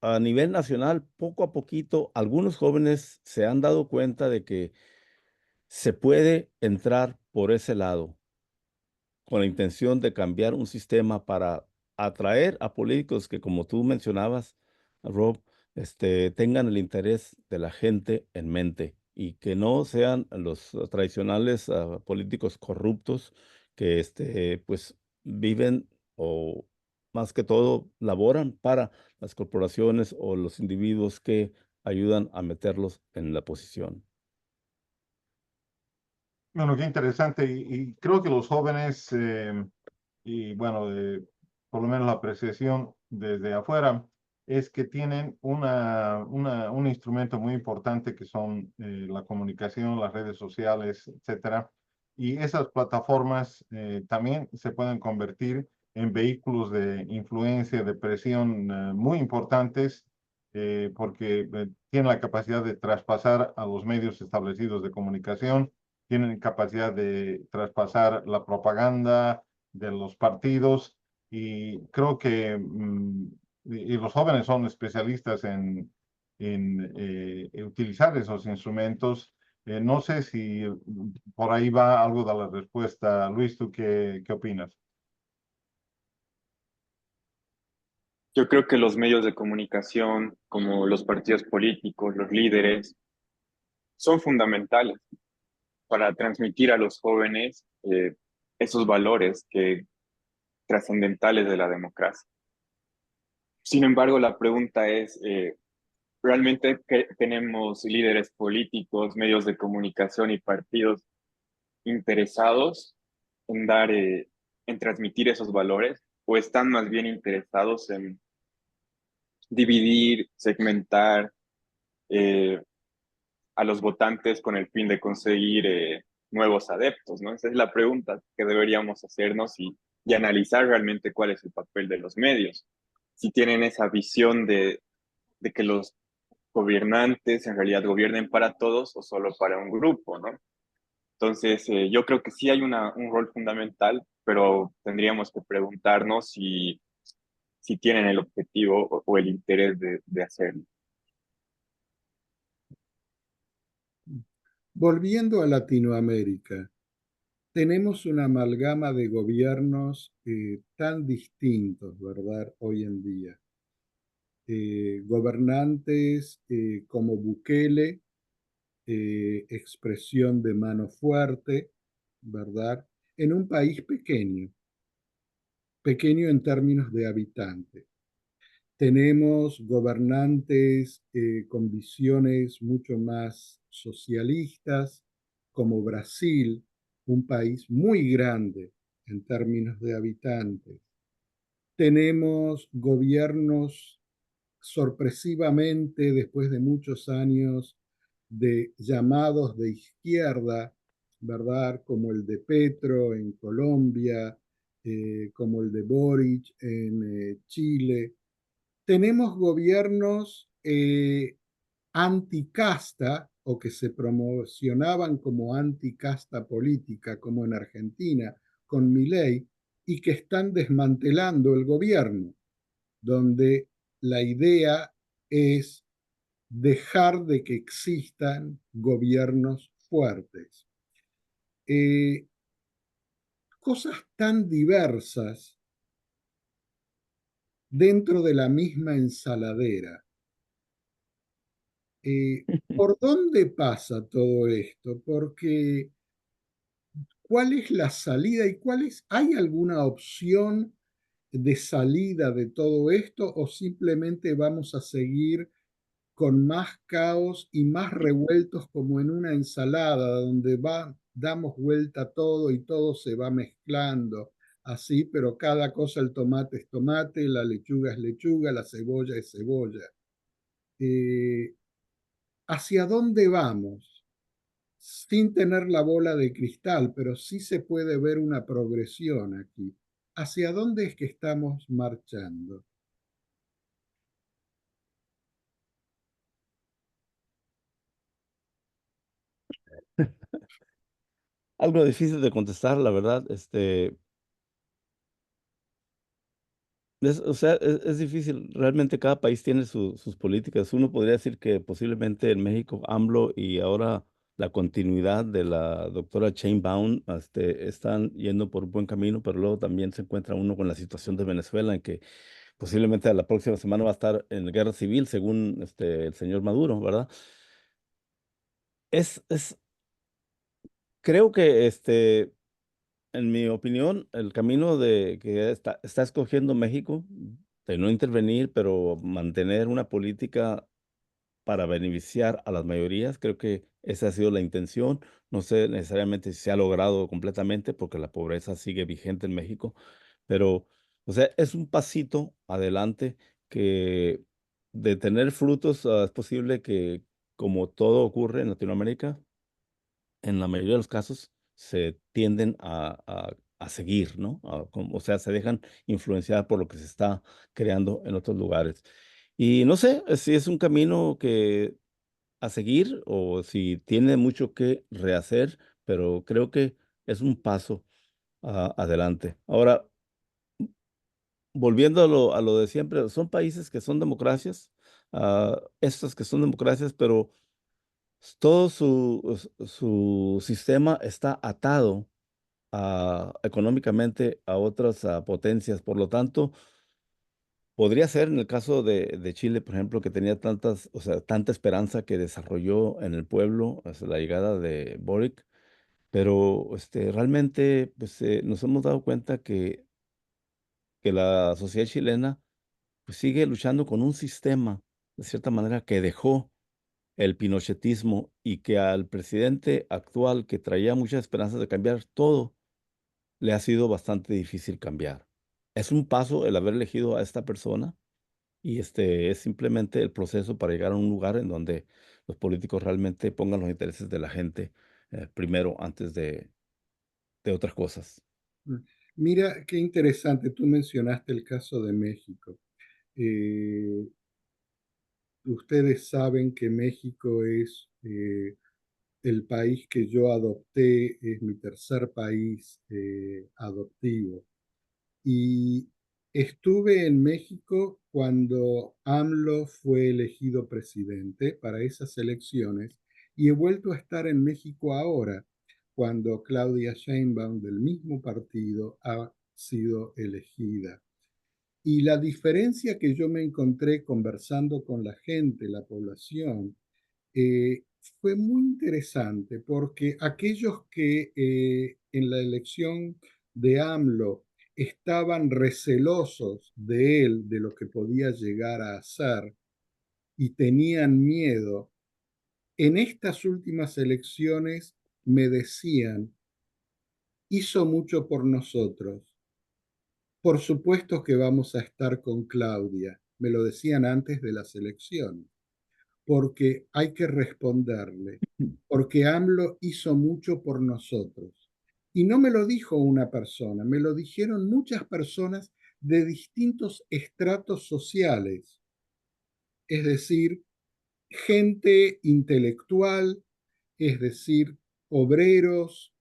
a nivel nacional, poco a poquito, algunos jóvenes se han dado cuenta de que se puede entrar por ese lado con la intención de cambiar un sistema para atraer a políticos que, como tú mencionabas, Rob, tengan el interés de la gente en mente y que no sean los tradicionales políticos corruptos que, pues, viven o más que todo laboran para las corporaciones o los individuos que ayudan a meterlos en la posición. Bueno, qué interesante. Y creo que los jóvenes, y bueno, por lo menos la apreciación desde afuera, es que tienen un instrumento muy importante que son la comunicación, las redes sociales, etcétera. Y esas plataformas también se pueden convertir en vehículos de influencia, de presión muy importantes, porque tienen la capacidad de traspasar a los medios establecidos de comunicación, tienen capacidad de traspasar la propaganda de los partidos y creo que y los jóvenes son especialistas en utilizar esos instrumentos. No sé si por ahí va algo de la respuesta. Luis, ¿tú qué opinas? Yo creo que los medios de comunicación, como los partidos políticos, los líderes, son fundamentales para transmitir a los jóvenes esos valores trascendentales de la democracia. Sin embargo, la pregunta es, ¿realmente tenemos líderes políticos, medios de comunicación y partidos interesados en en transmitir esos valores? ¿O están más bien interesados en dividir, segmentar eh, a los votantes con el fin de conseguir nuevos adeptos, ¿no? Esa es la pregunta que deberíamos hacernos y analizar realmente cuál es el papel de los medios. Si tienen esa visión de que los gobernantes en realidad gobiernen para todos o solo para un grupo, ¿no? Entonces, yo creo que sí hay un rol fundamental, pero tendríamos que preguntarnos si tienen el objetivo o el interés de hacerlo. Volviendo a Latinoamérica, tenemos una amalgama de gobiernos tan distintos, ¿verdad? Hoy en día. Gobernantes como Bukele, expresión de mano fuerte, ¿verdad? En un país pequeño, pequeño en términos de habitantes. Tenemos gobernantes con visiones mucho más socialistas, como Brasil, un país muy grande en términos de habitantes. Tenemos gobiernos sorpresivamente, después de muchos años de llamados de izquierda, ¿verdad? Como el de Petro en Colombia, como el de Boric en Chile. Tenemos gobiernos anticasta o que se promocionaban como anticasta política, como en Argentina con Milei, y que están desmantelando el gobierno, donde la idea es dejar de que existan gobiernos fuertes. Cosas tan diversas dentro de la misma ensaladera. ¿Por dónde pasa todo esto? Porque ¿cuál es la salida y hay alguna opción de salida de todo esto o simplemente vamos a seguir con más caos y más revueltos como en una ensalada donde damos vuelta a todo y todo se va mezclando así, pero cada cosa, el tomate es tomate, la lechuga es lechuga, la cebolla es cebolla? Eh, ¿Hacia dónde vamos? Sin tener la bola de cristal, pero sí se puede ver una progresión aquí. ¿Hacia dónde es que estamos marchando? Algo difícil de contestar, la verdad. O sea, es difícil. Realmente cada país tiene sus políticas. Uno podría decir que posiblemente en México, AMLO y ahora la continuidad de la doctora Sheinbaum, están yendo por un buen camino, pero luego también se encuentra uno con la situación de Venezuela, en que posiblemente la próxima semana va a estar en guerra civil, según el señor Maduro, ¿verdad? Es, creo que en mi opinión, el camino que está escogiendo México, de no intervenir, pero mantener una política para beneficiar a las mayorías, creo que esa ha sido la intención. No sé necesariamente si se ha logrado completamente, porque la pobreza sigue vigente en México, pero, o sea, es un pasito adelante que de tener frutos, es posible que, como todo ocurre en Latinoamérica, en la mayoría de los casos se tienden a seguir, ¿no? O sea, se dejan influenciar por lo que se está creando en otros lugares. Y no sé si es un camino que a seguir o si tiene mucho que rehacer, pero creo que es un paso adelante. Ahora, volviendo a lo de siempre, son países que son democracias, estos que son democracias, pero todo su sistema está atado económicamente a otras potencias. Por lo tanto, podría ser en el caso de Chile, por ejemplo, que tenía o sea, tanta esperanza que desarrolló en el pueblo hasta la llegada de Boric, pero realmente pues, nos hemos dado cuenta que la sociedad chilena pues, sigue luchando con un sistema, de cierta manera, que dejó el pinochetismo y que al presidente actual, que traía muchas esperanzas de cambiar todo, le ha sido bastante difícil cambiar. Es un paso el haber elegido a esta persona y es simplemente el proceso para llegar a un lugar en donde los políticos realmente pongan los intereses de la gente primero antes de otras cosas. Mira, qué interesante, tú mencionaste el caso de México. Eh, Ustedes saben que México es el país que yo adopté, es mi tercer país adoptivo. Y estuve en México cuando AMLO fue elegido presidente para esas elecciones y he vuelto a estar en México ahora, cuando Claudia Sheinbaum del mismo partido ha sido elegida. Y la diferencia que yo me encontré conversando con la gente, la población, fue muy interesante porque aquellos que en la elección de AMLO estaban recelosos de él, de lo que podía llegar a hacer, y tenían miedo, en estas últimas elecciones me decían, hizo mucho por nosotros. Por supuesto que vamos a estar con Claudia. Me lo decían antes de las elecciones, porque hay que responderle, porque AMLO hizo mucho por nosotros. Y no me lo dijo una persona, me lo dijeron muchas personas de distintos estratos sociales, es decir, gente intelectual, es decir, obreros,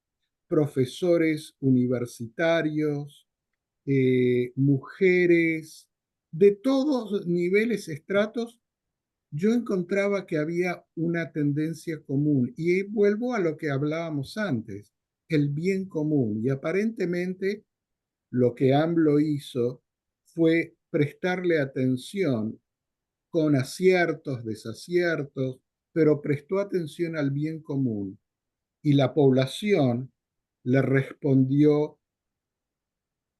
profesores universitarios, mujeres, de todos niveles, estratos. Yo encontraba que había una tendencia común y vuelvo a lo que hablábamos antes, el bien común. Y aparentemente lo que AMLO hizo fue prestarle atención con aciertos, desaciertos, pero prestó atención al bien común y la población le respondió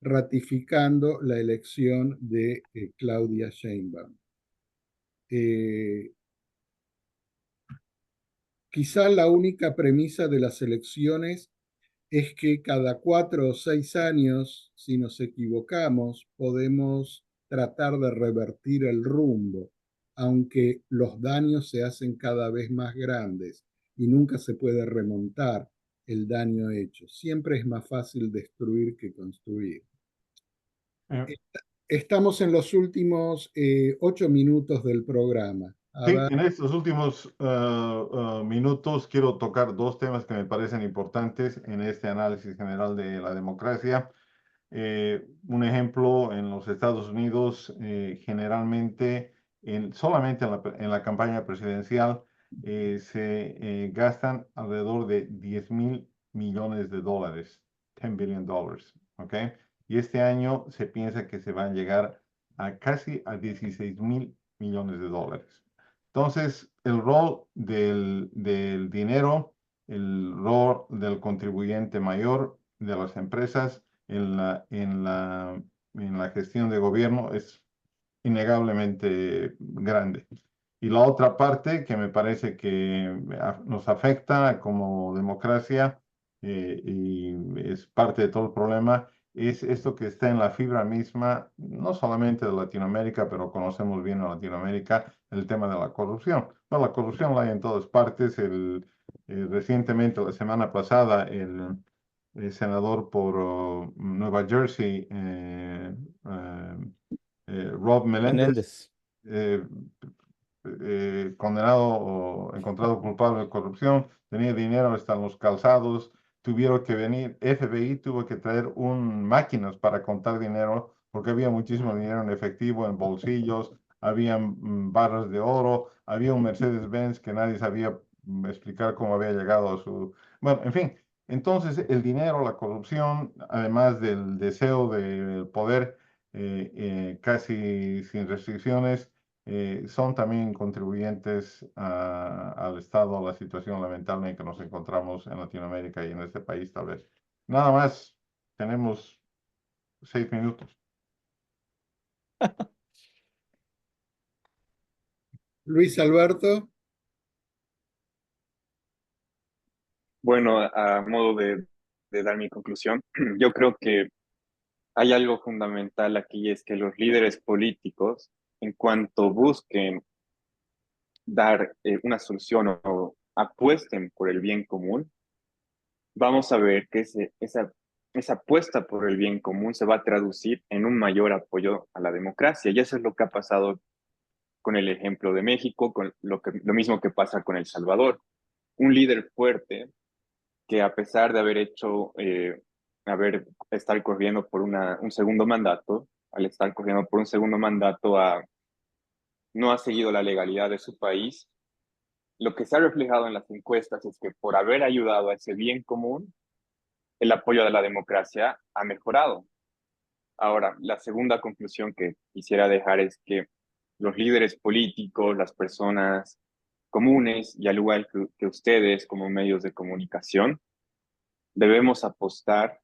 ratificando la elección de Claudia Sheinbaum. Quizá la única premisa de las elecciones es que cada 4 o 6 años, si nos equivocamos, podemos tratar de revertir el rumbo, aunque los daños se hacen cada vez más grandes y nunca se puede remontar el daño hecho. Siempre es más fácil destruir que construir. Eh, Estamos en los últimos 8 minutos del programa. A Sí, ver, en estos últimos minutos quiero tocar dos temas que me parecen importantes en este análisis general de la democracia. Un ejemplo, en los Estados Unidos, generalmente, solamente en la campaña presidencial, se gastan alrededor de 10.000 millones de dólares, $10 billion, ¿ok? Y este año se piensa que se van a llegar a casi a 16.000 millones de dólares. Entonces, el rol del dinero, el rol del contribuyente mayor, de las empresas en la gestión de gobierno es innegablemente grande. Y la otra parte que me parece que nos afecta como democracia y es parte de todo el problema es esto que está en la fibra misma, no solamente de Latinoamérica, pero conocemos bien a Latinoamérica, el tema de la corrupción. No, la corrupción la hay en todas partes. Recientemente, la semana pasada, el senador por Nueva Jersey, Rob Meléndez, Menéndez. eh, condenado o encontrado culpable de corrupción, tenía dinero hasta en los calzados, tuvieron que venir, FBI tuvo que traer máquinas para contar dinero, porque había muchísimo dinero en efectivo, en bolsillos, había barras de oro, había un Mercedes-Benz que nadie sabía explicar cómo había llegado a su... Bueno, en fin, entonces el dinero, la corrupción, además del deseo del poder casi sin restricciones, son también contribuyentes al estado, a la situación lamentable en que nos encontramos en Latinoamérica y en este país, tal vez. Nada más, tenemos 6 minutos. Luis Alberto. Bueno, a modo de dar mi conclusión, yo creo que hay algo fundamental aquí, es que los líderes políticos, en cuanto busquen dar una solución o apuesten por el bien común, vamos a ver que esa apuesta por el bien común se va a traducir en un mayor apoyo a la democracia. Y eso es lo que ha pasado con el ejemplo de México, con lo mismo que pasa con El Salvador. Un líder fuerte que, a pesar de haber estar corriendo por un segundo mandato, al estar corriendo por un segundo mandato, no ha seguido la legalidad de su país. Lo que se ha reflejado en las encuestas es que, por haber ayudado a ese bien común, el apoyo a la democracia ha mejorado. Ahora, la segunda conclusión que quisiera dejar es que los líderes políticos, las personas comunes, y al igual que ustedes como medios de comunicación, debemos apostar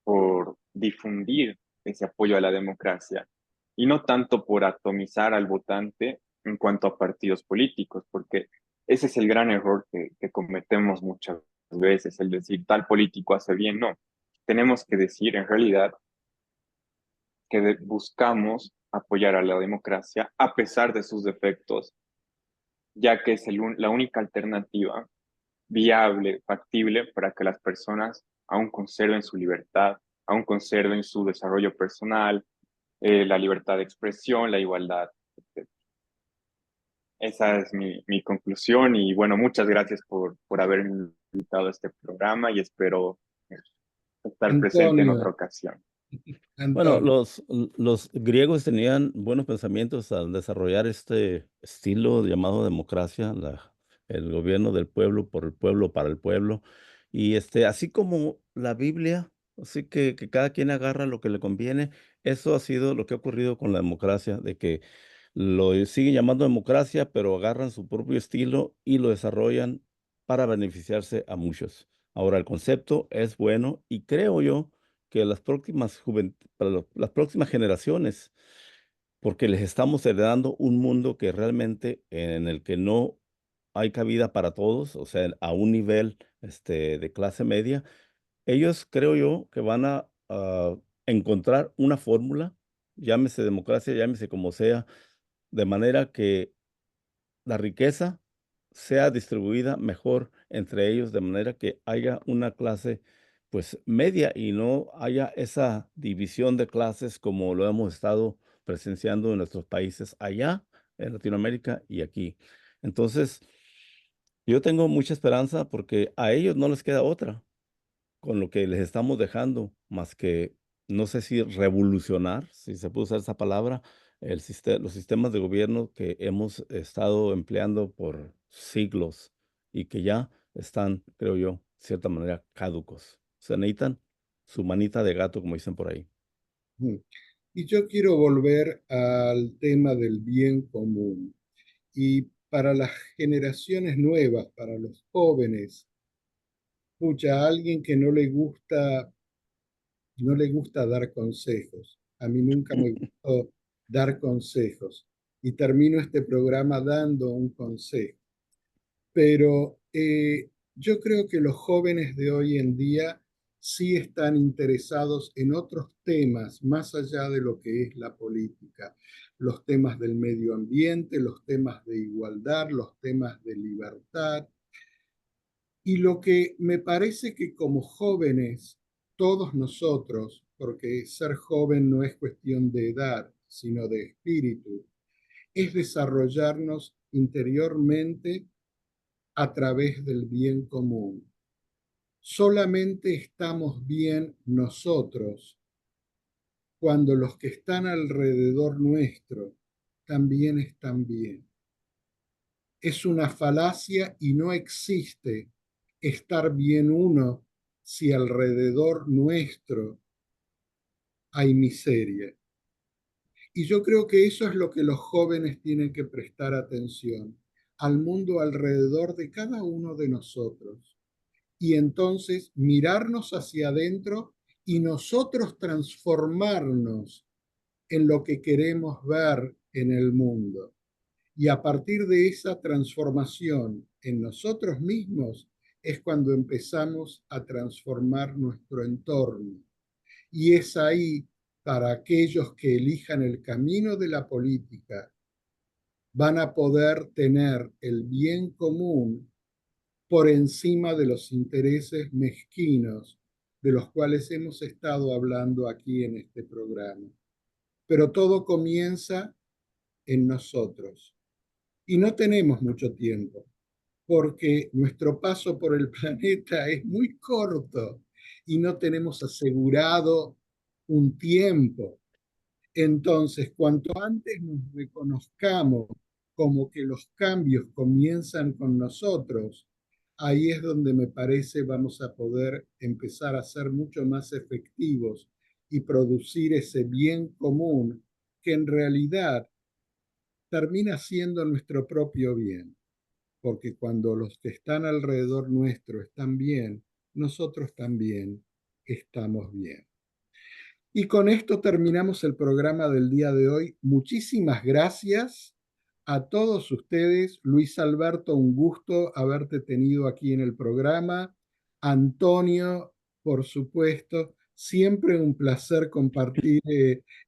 por difundir ese apoyo a la democracia y no tanto por atomizar al votante en cuanto a partidos políticos, porque ese es el gran error que cometemos muchas veces, el decir tal político hace bien. No, tenemos que decir en realidad que buscamos apoyar a la democracia a pesar de sus defectos, ya que es la única alternativa viable, factible, para que las personas aún conserven su libertad, aún conserven su desarrollo personal, la libertad de expresión, la igualdad, etc. Esa es mi conclusión y bueno, muchas gracias por haberme invitado a este programa y espero estar presente en otra Antonio, ocasión. Bueno, Antonio. los griegos tenían buenos pensamientos al desarrollar este estilo llamado democracia, el gobierno del pueblo, por el pueblo, para el pueblo. Y así como la Biblia Así que cada quien agarra lo que le conviene. Eso ha sido lo que ha ocurrido con la democracia, de que lo siguen llamando democracia, pero agarran su propio estilo y lo desarrollan para beneficiarse a muchos. Ahora, el concepto es bueno y creo yo que las próximas generaciones, porque les estamos heredando un mundo que realmente en el que no hay cabida para todos, o sea, a un nivel de clase media, ellos creo yo que van a encontrar una fórmula, llámese democracia, llámese como sea, de manera que la riqueza sea distribuida mejor entre ellos, de manera que haya una clase pues media y no haya esa división de clases como lo hemos estado presenciando en nuestros países allá en Latinoamérica y aquí. Entonces, yo tengo mucha esperanza porque a ellos no les queda otra con lo que les estamos dejando, más que, no sé si revolucionar, si se puede usar esa palabra, los sistemas de gobierno que hemos estado empleando por siglos y que ya están, creo yo, de cierta manera caducos. Se necesitan su manita de gato, como dicen por ahí. Mm. Y yo quiero volver al tema del bien común. Y para las generaciones nuevas, para los jóvenes, escucha, a alguien que no le gusta dar consejos. A mí nunca me gustó dar consejos. Y termino este programa dando un consejo. Pero yo creo que los jóvenes de hoy en día sí están interesados en otros temas más allá de lo que es la política, los temas del medio ambiente, los temas de igualdad, los temas de libertad. Y lo que me parece que como jóvenes, todos nosotros, porque ser joven no es cuestión de edad, sino de espíritu, es desarrollarnos interiormente a través del bien común. Solamente estamos bien nosotros cuando los que están alrededor nuestro también están bien. Es una falacia y no existe estar bien uno si alrededor nuestro hay miseria. Y yo creo que eso es lo que los jóvenes tienen que prestar atención, al mundo alrededor de cada uno de nosotros. Y entonces mirarnos hacia adentro y nosotros transformarnos en lo que queremos ver en el mundo. Y a partir de esa transformación en nosotros mismos es cuando empezamos a transformar nuestro entorno. Y es ahí, para aquellos que elijan el camino de la política, van a poder tener el bien común por encima de los intereses mezquinos de los cuales hemos estado hablando aquí en este programa. Pero todo comienza en nosotros. Y no tenemos mucho tiempo, porque nuestro paso por el planeta es muy corto y no tenemos asegurado un tiempo. Entonces, cuanto antes nos reconozcamos como que los cambios comienzan con nosotros, ahí es donde me parece vamos a poder empezar a ser mucho más efectivos y producir ese bien común que en realidad termina siendo nuestro propio bien, porque cuando los que están alrededor nuestro están bien, nosotros también estamos bien. Y con esto terminamos el programa del día de hoy. Muchísimas gracias a todos ustedes. Luis Alberto, un gusto haberte tenido aquí en el programa. Antonio, por supuesto, siempre un placer compartir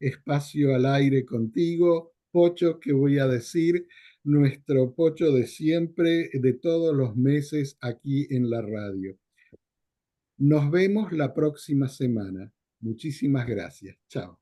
espacio al aire contigo. Pocho, ¿qué voy a decir? Nuestro Pocho de siempre, de todos los meses aquí en la radio. Nos vemos la próxima semana. Muchísimas gracias. Chao.